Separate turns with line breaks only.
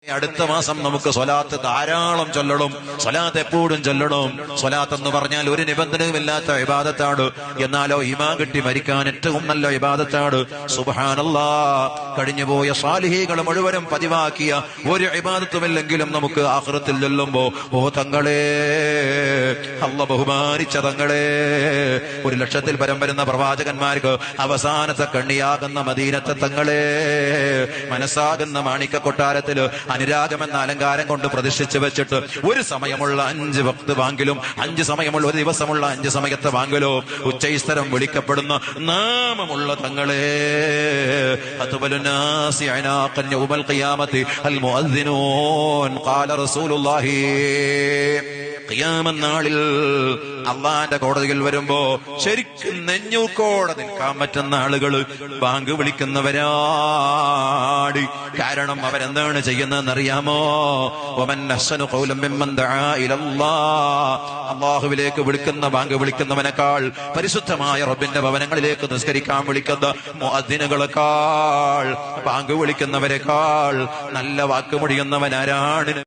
അടുത്ത മാസം നമുക്ക് സ്വലാത്ത് ധാരാളം ചൊല്ലണം. സ്വലാത്ത് എപ്പോഴും ചൊല്ലണം. സ്വലാത്ത് എന്ന് പറഞ്ഞാൽ ഒരു നിബന്ധനയുമില്ലാത്ത ഇബാദത്താണ്. എന്നാലോ ഈമാൻ കിട്ടി മരിക്കാൻ ഏറ്റവും നല്ല ഇബാദത്താണ്. സുബ്ഹാനല്ലാഹ്, കഴിഞ്ഞുപോയ സാലിഹീകൾ മുഴുവനും പതിവാക്കിയ ഒരു ഇബാദത്തുമില്ലെങ്കിലും നമുക്ക് ആഖിറത്തിൽ ചൊല്ലുമ്പോ, ഓ തങ്ങളെ, അല്ലാഹ് ബഹുമാനിച്ച തങ്ങളെ, 1,00,000-ൽ പരം വരുന്ന പ്രവാചകന്മാർക്ക് അവസാനത്തെ കണ്ണിയാകുന്ന മദീനത്തെ തങ്ങളെ, മനസ്സാകുന്ന മാണിക്ക കൊട്ടാരത്തില് അനുരാഗമെന്ന അലങ്കാരം കൊണ്ട് പ്രതിഷ്ഠിച്ചു വെച്ചിട്ട് ഒരു സമയമുള്ള 5 വക്ത് ബാങ്കിലും 5 സമയമുള്ള ഒരു ദിവസമുള്ള 5 സമയത്തെ ബാങ്കിലോ ഉച്ചൈസ്തരം വിളിക്കപ്പെടുന്ന നാമമുള്ള തങ്ങളെ, ഖിയാമനാളിൽ അള്ളാന്റെ കോടതിയിൽ വരുമ്പോ ശരിക്കും നെഞ്ഞൂക്കോടെ നിൽക്കാൻ പറ്റുന്ന ആളുകൾ ബാങ്ക് വിളിക്കുന്നവരാടി. കാരണം അവരെന്താണ് ചെയ്യുന്നതെന്നറിയാമോ? അള്ളാഹുവിലേക്ക് വിളിക്കുന്ന ബാങ്ക് വിളിക്കുന്നവനേക്കാൾ, പരിശുദ്ധമായ റബ്ബിന്റെ ഭവനങ്ങളിലേക്ക് നിസ്കരിക്കാൻ വിളിക്കുന്ന മുഅദ്ദിനുകളെക്കാൾ, ബാങ്ക് വിളിക്കുന്നവരെക്കാൾ നല്ല വാക്കുമൊഴിയുന്നവനാരാണ്?